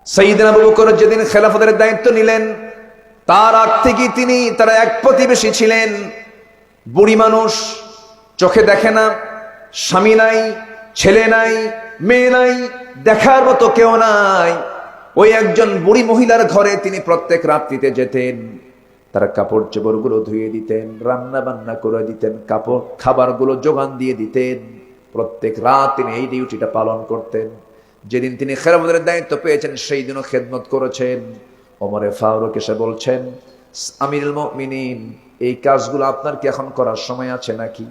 সাইয়েদনা আবু বকর যেদিন খেলাফতের দায়িত্ব নিলেন, তার আগ থেকেই তারা এক প্রতিবেশী ছিলেন। বুড়ি মানুষ, চোখে দেখে না, স্বামী নাই, ছেলে নাই, মেয়ে নাই, দেখার মতো কেউ নাই। ওই একজন বুড়ি মহিলার ঘরে তিনি প্রত্যেক রাত্রিতে যেতেন। তার কাপড় চোপড় গুলো ধুয়ে দিতেন, রান্না বান্না করে দিতেন, খাবার গুলো যোগান দিয়ে দিতেন। প্রত্যেক রাত তিনি এই ডিউটিটা পালন করতেন। যেদিন তিনি খেলাফতের দায়িত্ব পেয়েছেন সেই দিনও খেদমত করেছেন। ওমরে ফারুক এসে বলছেন, আমিরুল মুমিনিন, এই কাজগুলো আপনার কি এখন করার সময় আছে নাকি?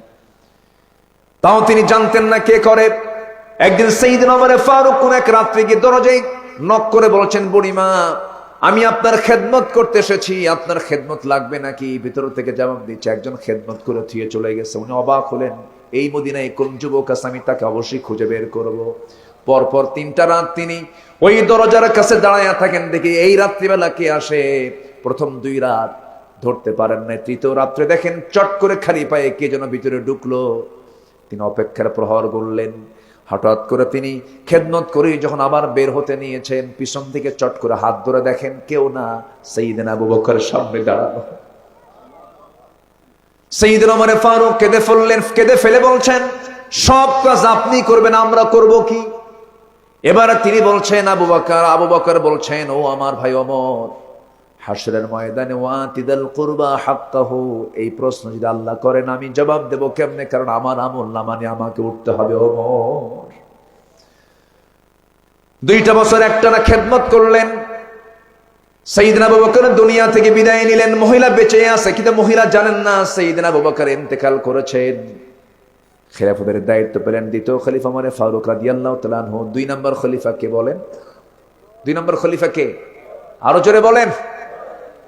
তাও তিনি জানতেন না কে করে। একদিন সাইয়েদনা ওমরে ফারুক কোন এক রাত্রে গিয়ে দরজায় নক করে বলছেন, বুড়িমা, আমি আপনার খেদমত করতে এসেছি, আপনার খেদমত লাগবে নাকি? ভিতর থেকে জবাব দিচ্ছে, একজন খেদমত করে থুয়ে চলে গেছে। উনি অবাক হলেন, এই মদিনায় কোন যুবক আছে, আমি তাকে অবশ্যই খুঁজে বের করব। পরপর 3টা রাত তিনি ওই দরজার কাছে দাঁড়ায়া থাকেন, দেখি এই রাত্রিবেলা কে আসে। প্রথম 2 রাত ধরতে পারেন না, 3য় রাত্রে দেখেন চট করে খালি পায়ে কে যেন ভিতরে ঢুকলো। তিনি অপেক্ষার প্রহর করলেন। হঠাৎ করে তিনি খেদমত করে যখন আবার বের হতে নিয়েছেন, পিছন থেকে চট করে হাত ধরে দেখেন কেউ না, সাইয়েদনা আবু বকরের সামনে দাঁড়ানো। সাইয়েদনা ওমর ফারুক কেঁদে ফেলে বলছেন, সব কাজ আপনি করবেন, আমরা করব কি? এবার তিনি বলছেন, আবু বকর বলছেন, ও আমার ভাই ওমর, হাশরের ময়দানে ওয়াতিদাল কুরবা হাক্কাহু, এই প্রশ্ন যদি আল্লাহ করেন আমি জবাব দেব কেমনে? কারণ আমার আমল নামা নিয়ে আমাকে উঠতে হবে। ওমর 2টা বছর একটানা খেদমত করলেন। সাইয়েদনা আবু বকর দুনিয়া থেকে বিদায় নিলেন। মহিলা বেঁচে আছে, কিন্তু মহিলা জানেন না সাইয়েদনা আবু বকর ইন্তেকাল করেছেন। খেলাফতের দায়িত্ব পেলেন 2য় খলিফা ওমর ফারুক রাদিয়াল্লাহু তাআলা আনহু। 2 নম্বর খলিফা কে বলেন? 2 নম্বর খলিফা কে? আরো জোরে বলেন।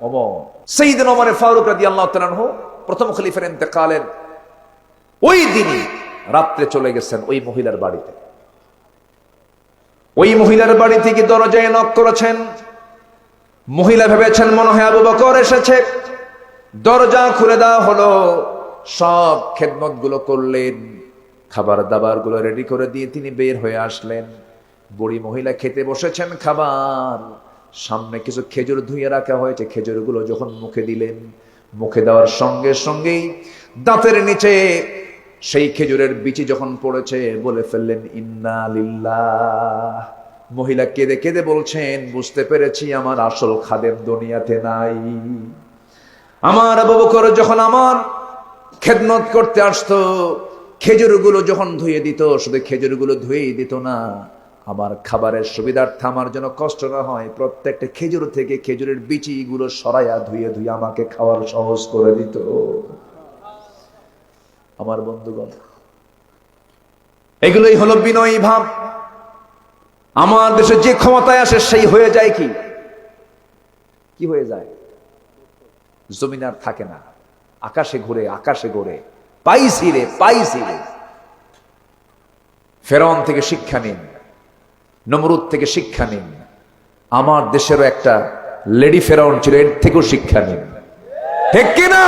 ওমর। সাইয়েদনা ওমর ফারুক রাদিয়াল্লাহু তাআলা আনহু প্রথম খলিফার ইন্তেকালের ওই দিনই রাত্রে চলে গেছেন ওই মহিলার বাড়িতে। ওই মহিলার বাড়ি থেকে দরজায় নক করেছেন। মহিলা ভেবেছেন মনে হয় আবু বকর এসেছে। দরজা খুলে দেওয়া হলো। সব খেদমত গুলো করলেন, খাবার দাবার গুলো রেডি করে দিয়ে তিনি বের হয়ে আসলেন। বুড়ি মহিলা খেতে বসেছেন খাবার, সামনে কিছু খেজুর ধুয়ে রাখা হয়েছে। খেজুর গুলো যখন মুখে দিলেন, মুখে দেওয়ার সঙ্গে সঙ্গেই দাঁতের নিচে সেই খেজুরের বিচি যখন পড়েছে, বলে ফেললেন ইন্না লিল্লাহ। মহিলা কেঁদে কেঁদে বলছেন, বুঝতে পেরেছি আমার আসল খাদেম দুনিয়াতে নাই। আমার আবু বকর যখন আমার খেদমত করতে আসতো, খেজুরগুলো যখন ধুয়ে দিত, শুধু খেজুরগুলো ধুয়েই দিত না, আমার খাবারের সুবিধার্থে আমার যেন কষ্ট না হয়, প্রত্যেকটা খেজুর থেকে খেজুরের বিচিগুলো সরাইয়া ধুয়ে ধুয়ে আমাকে খাওয়ার সহজ করে দিত। আমার বন্ধুগণ, এগুলোই হলো বিনয়ী ভাব। আমার দেশে যে ক্ষমতায় আসে সেই হয়ে যায় কি হয়ে যায়? জমিন আর থাকে না, আকাশে ঘুরে আকাশে ঘুরে। পাইছি রে। ফেরাউন থেকে শিক্ষা নিন, নমরুদ থেকে শিক্ষা নিন। আমার দেশেরও একটা লেডি ফেরাউন ছিল, এর থেকেও শিক্ষা নিন। ঠিক কিনা?